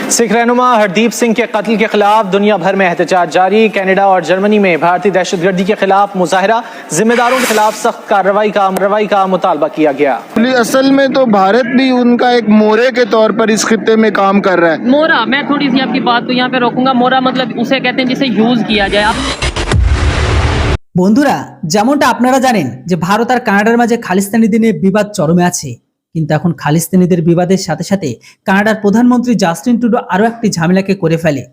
सिख रहनुमा हरदीप सिंह के कत्ल के खिलाफ दुनिया भर में एहतजाज जारी। कनाडा और जर्मनी में भारतीय दहशतगर्दी के खिलाफ मुजाहरा, जिम्मेदारों के खिलाफ सख्त कार्रवाई का मुतालबा किया गया। असल में तो भारत भी उनका एक मोरे के तौर पर इस खित्ते में काम कर रहा है। मोरा, मैं थोड़ी सी आपकी बात को यहाँ पे रोकूंगा। मोरा मतलब उसे कहते हैं जिसे यूज किया जाए। বন্ধুরা, যেমনটা আপনারা জানেন যে ভারত আর কানাডার মাঝে খালিস্তানিদের নিয়ে বিবাদ চরমে আছে, কিন্তু এখন খালিস্তানিদের বিবাদের সাথে সাথে কানাডার প্রধানমন্ত্রী জাস্টিন ট্রুডো আরো একটি ঝামেলাকে করে ফেলে,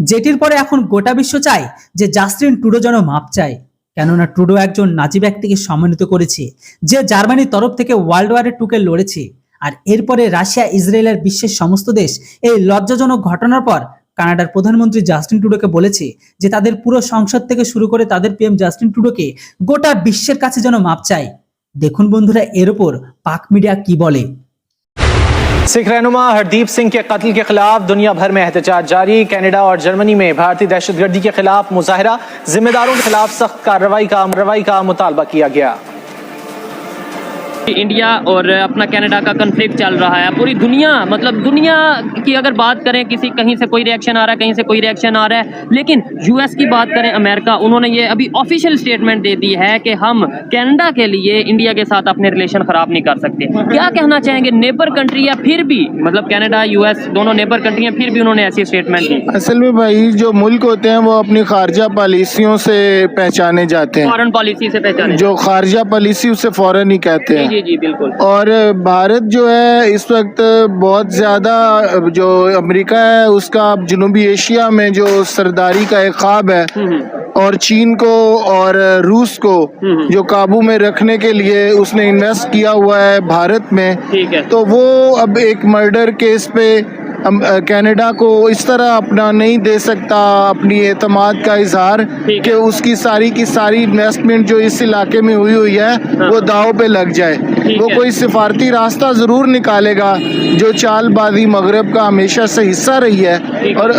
যেটির পরে এখন গোটা বিশ্ব চায় যে জাস্টিন ট্রুডো যেন মাপ চায়। কেননা ট্রুডো একজন নাজি ব্যক্তিকে সম্মানিত করেছে, যে জার্মানির তরফ থেকে ওয়ার্ল্ড ওয়ার 2 কে লড়েছে। আর এরপরে রাশিয়া, ইসরায়েল আর বিশ্বের সমস্ত দেশ এই লজ্জাজনক ঘটনার পর কানাডার প্রধানমন্ত্রী জাস্টিন ট্রুডোকে বলেছে যে তাদের পুরো সংসদ থেকে শুরু করে তাদের পিএম জাস্টিন ট্রুডোকে গোটা বিশ্বের কাছে যেন মাপ চায়। দেখুন বন্ধুরা এর উপর পাক মিডিয়া কি বলে। सिख रहनुमा हरदीप सिंह के कत्ल के खिलाफ दुनिया भर में एहतजाज जारी। कनाडा और जर्मनी में भारतीय दहशतगर्दी के खिलाफ मुजाहरा, जिम्मेदारों के खिलाफ सख्त कार्रवाई का मुतालबा किया गया। इंडिया और अपना कनाडा का कन्फ्लिक्ट चल रहा है। पूरी दुनिया, मतलब दुनिया की अगर बात करें, किसी कहीं से कोई रिएक्शन आ रहा है, कहीं से कोई रिएक्शन आ रहा है, लेकिन यूएस की बात करें, अमेरिका, उन्होंने ये अभी ऑफिशियल स्टेटमेंट दे दी है कि हम कनाडा के लिए इंडिया के साथ अपने रिलेशन खराब नहीं कर सकते। क्या कहना चाहेंगे? नेबर कंट्री है, फिर भी मतलब कनाडा यूएस दोनों नेबर कंट्री हैं, फिर भी उन्होंने ऐसी स्टेटमेंट दी। असल में भाई जो मुल्क होते हैं वो अपनी खारजा पॉलिसियों से पहचाने जाते हैं, फॉरेन पॉलिसी से पहचाने, जो खारजा पॉलिसी उसे फौरन ही कहते हैं। जी जी बिल्कुल। और भारत जो है इस वक्त बहुत ज़्यादा, जो अमेरिका है उसका जनूबी एशिया में जो सरदारी का एक ख्वाब है, और चीन को और रूस को जो काबू में रखने के लिए उसने इन्वेस्ट किया हुआ है भारत में, ठीक है। तो वो अब एक मर्डर केस पे कनाडा को इस तरह अपना नहीं दे सकता अपनी एतमाद का इजहार कि उसकी सारी की सारी इन्वेस्टमेंट जो इस इलाके में हुई है वो दाव पे लग जाए। वो कोई सिफारती रास्ता ज़रूर निकालेगा, जो चालबाजी मगरब का हमेशा से हिस्सा रही है। और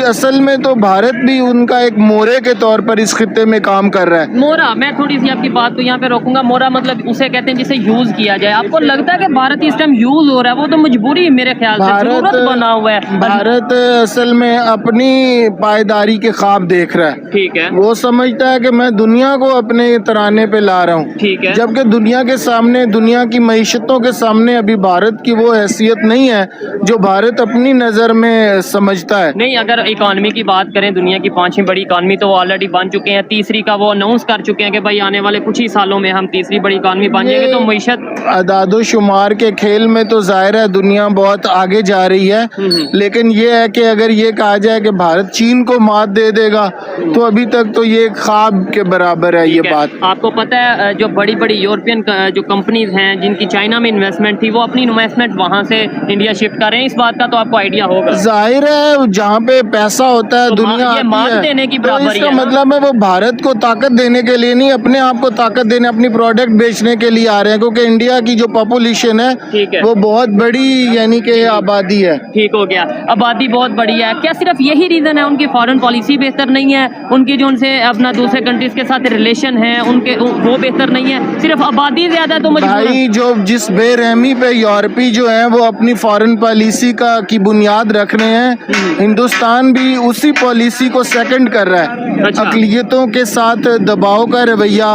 असल में तो भारत भी उनका एक मोरे के तौर पर इस खित्ते में काम कर रहा है। मोरा, मैं थोड़ी सी आपकी बात को यहाँ पे रोकूंगा। मोरा मतलब उसे कहते हैं जिसे यूज किया जाए। आपको लगता है कि भारत इस टाइम यूज हो रहा है? वो तो मजबूरी मेरे ख्याल से, जरूरत बना हुआ है। भारत असल में अपनी पायदारी के ख्वाब देख रहा है। ठीक है। वो समझता है कि मैं दुनिया को अपने तराने पे ला रहा हूँ। ठीक है। जबकि दुनिया के सामने, दुनिया की मईशतों के सामने अभी भारत की वो हैसियत नहीं है जो भारत अपनी नजर में समझता है। नहीं, अगर इकॉनमी की बात करें, दुनिया की 5वीं बड़ी इकॉनमी तो ऑलरेडी बन चुके हैं। तीसरी का वो अनाउंस कर चुके हैं कि भाई आने वाले कुछ ही सालों में हम तीसरी बड़ी इकॉनमी बन जाएंगे। तो मईशत अदादो शुमार के खेल में तो जाहिर है दुनिया बहुत आगे जा रही है, लेकिन ये है कि अगर ये कहा जाए कि भारत चीन को मात दे देगा तो अभी तक तो ये ख्वाब के बराबर है ये बात। आपको पता है जो बड़ी बड़ी यूरोपियन जो कंपनीज हैं जिनकी चाइना में इन्वेस्टमेंट थी, वो अपनी इन्वेस्टमेंट वहां से इंडिया शिफ्ट कर रहे हैं। इस बात का तो आपको आइडिया होगा। जाहिर है जहाँ पे पैसा होता है, तो दुनिया ये मात देने की बराबरी है। इसका मतलब है वो भारत को ताकत देने के लिए नहीं, अपने आप को ताकत देने, अपनी प्रोडक्ट बेचने के लिए आ रहे हैं, क्योंकि इंडिया की जो पॉपुलेशन है वो बहुत बड़ी, यानी कि आबादी है। ठीक हो गया, आबादी बहुत बड़ी है। क्या सिर्फ यही रीजन है? उनकी फॉरेन पॉलिसी बेहतर नहीं है, उनकी जो उनसे अपना दूसरे कंट्रीज के साथ रिलेशन है उनके वो बेहतर नहीं है, सिर्फ आबादी ज्यादा है तो भाई जो जिस बेरहमी पे यूरोपी जो है वो अपनी फॉरेन पॉलिसी की बुनियाद रख रहे हैं, हिंदुस्तान भी उसी पॉलिसी को सेकंड कर रहा है। अच्छा। अक़लियतों के साथ दबाव का रवैया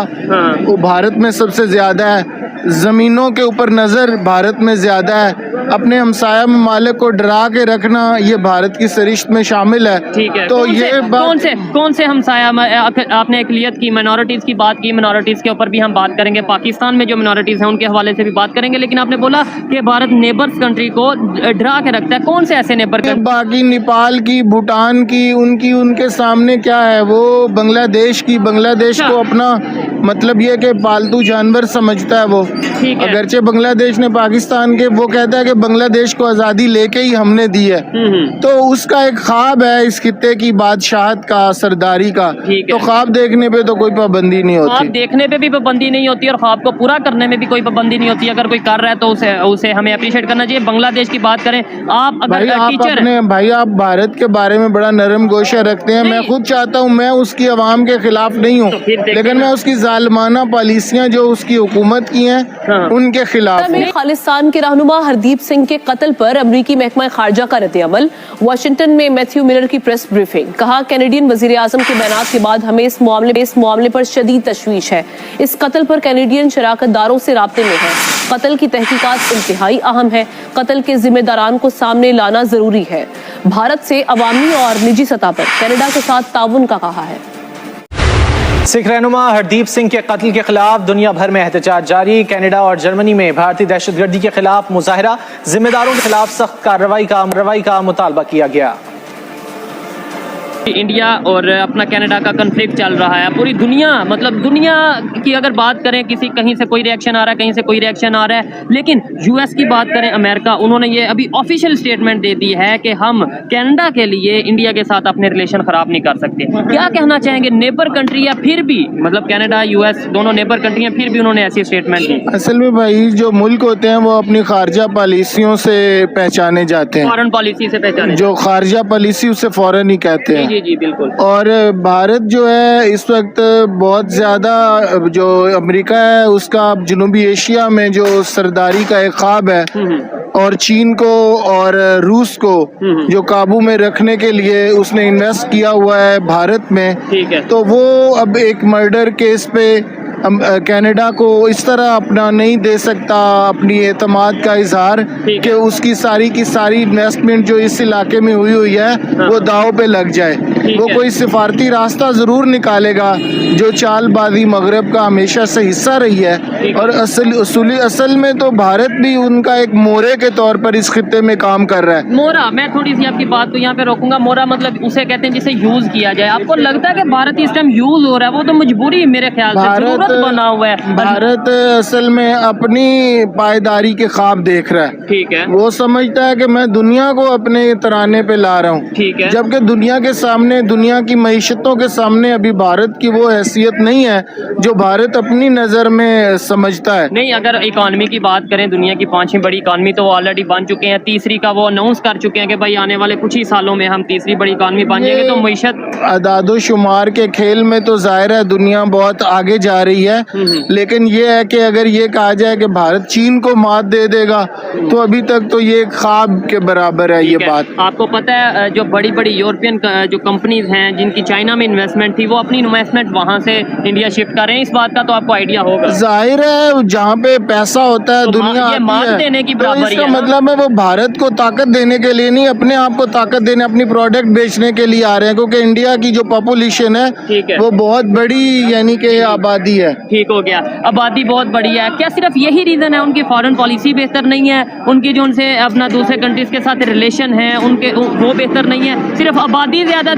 वो भारत में सबसे ज्यादा है, जमीनों के ऊपर नजर भारत में ज्यादा है, अपने हमसाया ममालिक को डरा के रखना ये भारत की सरिश्त में शामिल है। ठीक है। तो ये कौन से हमसाया, आपने अक़लियत की, माइनॉरिटीज की बात की, माइनॉरिटीज के ऊपर भी हम बात करेंगे, पाकिस्तान में जो माइनॉरिटीज हैं उनके हवाले से भी बात करेंगे, लेकिन आपने बोला कि भारत नेबर्स कंट्री को डरा के रखता है। कौन से ऐसे नेबर? बाकी नेपाल की, भूटान की, उनके सामने क्या है, वो बांग्लादेश को अपना मतलब ये कि पालतू जानवर समझता है वो। अगरचे बांग्लादेश ने पाकिस्तान के, वो कहता है कि बांग्लादेश को आज़ादी लेके ही हमने दी है, तो उसका एक ख्वाब है इस खित्ते की बादशाहत का, सरदारी का। तो ख्वाब देखने पे तो कोई पाबंदी नहीं होती, ख्वाब देखने पे भी पाबंदी नहीं होती और ख्वाब को पूरा करने में भी कोई पाबंदी नहीं होती। अगर कोई कर रहा है तो उसे हमें अप्रिशिएट करना चाहिए। बांग्लादेश की बात करें, आप अगर भाई आप भारत के बारे में बड़ा नरम गोशा रखते हैं। मैं खुद चाहता हूँ, मैं उसकी आवाम के खिलाफ नहीं हूँ, लेकिन मैं उसकी जालमाना पॉलिसियां जो उसकी हुकूमत की हैं उनके खिलाफ में खालिस्तान के रहनुमा हरदीप सिंह के कत्ल पर अमरीकी महकमा खारजा का रद्द-ए-अमल। वाशिंगटन में मैथ्यू मिलर की प्रेस ब्रीफिंग। कहा, कैनेडियन वजीर आजम के बयान के बाद हमें इस मामले पर शदीद तशवीश है। इस कत्ल पर कैनेडियन शराकतदारों से राब्ते में है। कत्ल की तहकीकात इंतहाई अहम है। कत्ल के जिम्मेदारान को सामने लाना जरूरी है। भारत से अवामी और निजी सतह पर कनाडा के साथ ताउन का कहा है। सिख रहनुमा हरदीप सिंह के कत्ल के खिलाफ दुनिया भर में एहतजाज जारी। कनाडा और जर्मनी में भारतीय दहशतगर्दी के खिलाफ मुजाहरा। जिम्मेदारों के खिलाफ सख्त कार्रवाई का मुतालबा किया गया। इंडिया और अपना कनाडा का कन्फ्लिक्ट चल रहा है। पूरी दुनिया, मतलब दुनिया की अगर बात करें, कहीं से कोई रिएक्शन आ रहा है, कहीं से कोई रिएक्शन आ रहा है, लेकिन यूएस की बात करें, अमेरिका, उन्होंने ये अभी ऑफिशियल स्टेटमेंट दे दी है कि हम कनाडा के लिए इंडिया के साथ अपने रिलेशन खराब नहीं कर सकते। क्या कहना चाहेंगे? नेबर कंट्री या फिर भी, मतलब कनाडा यूएस दोनों नेबर कंट्री हैं, फिर भी उन्होंने ऐसी स्टेटमेंट दी। असल में भाई जो मुल्क होते हैं वो अपनी खारजा पॉलिसियों से पहचाने जाते हैं, फॉरेन पॉलिसी से पहचाने जो खारजा पॉलिसी उसे फौरन ही कहते हैं। जी बिल्कुल। और भारत जो है इस वक्त बहुत ज़्यादा, जो अमेरिका है उसका जनूबी एशिया में जो सरदारी का एक ख्वाब है, और चीन को और रूस को जो काबू में रखने के लिए उसने इन्वेस्ट किया हुआ है भारत में, ठीक है। तो वो अब एक मर्डर केस पे कनाडा को इस तरह अपना नहीं दे सकता अपनी एतमाद का इजहार कि उसकी सारी की सारी इन्वेस्टमेंट जो इस इलाके में हुई है वो दाव पे लग जाए। वो कोई सिफारती रास्ता ज़रूर निकालेगा, जो चालबाजी मगरब का हमेशा से हिस्सा रही है। और असल में तो भारत भी उनका एक मोरे के तौर पर इस खित्ते में काम कर रहा है। मोरा, मैं थोड़ी सी आपकी बात को यहाँ पे रोकूंगा। मोरा मतलब उसे कहते हैं जिसे यूज किया जाए। आपको लगता है कि भारत इस टाइम यूज हो रहा है? वो तो मजबूरी मेरे ख्याल से, जरूरत बना हुआ है। भारत असल में अपनी पायदारी के ख्वाब देख रहा है। ठीक है। वो समझता है कि मैं दुनिया को अपने तराने पे ला रहा हूँ। ठीक है। जबकि दुनिया के सामने, दुनिया की मईशतों के सामने अभी भारत की वो हैसियत नहीं है जो भारत अपनी नजर में समझता है। नहीं, अगर इकॉनमी की बात करें, दुनिया की 5वीं बड़ी इकॉनमी तो ऑलरेडी बन चुके हैं। तीसरी का वो अनाउंस कर चुके हैं कि भाई आने वाले कुछ ही सालों में हम तीसरी बड़ी इकॉनमी बन जाएंगे। तो मईशत अदादो शुमार के खेल में तो जाहिर है दुनिया बहुत आगे जा रही है, लेकिन ये है कि अगर ये कहा जाए कि भारत चीन को मात दे देगा तो अभी तक तो ये ख्वाब के बराबर है। ये बात आपको पता है, जो बड़ी बड़ी यूरोपियन जो कंपनीज हैं जिनकी चाइना में इन्वेस्टमेंट थी, वो अपनी इन्वेस्टमेंट वहां से इंडिया शिफ्ट कर रहे हैं। इस बात का तो आपको आइडिया होगा। जाहिर है जहाँ पे पैसा होता है तो दुनिया ये मात देने की बराबरी तो इसका है ना? मतलब है वो भारत को ताकत देने के लिए नहीं, अपने आप को ताकत देने, अपनी प्रोडक्ट बेचने के लिए आ रहे हैं, क्योंकि इंडिया की जो पॉपुलेशन है वो बहुत बड़ी, यानी कि आबादी है। ठीक हो गया, आबादी बहुत बड़ी है। क्या सिर्फ यही रीजन है? उनकी फॉरेन पॉलिसी बेहतर नहीं है, उनकी जो उनसे अपना दूसरे कंट्रीज के साथ रिलेशन है उनके वो बेहतर नहीं है, सिर्फ आबादी ज्यादा?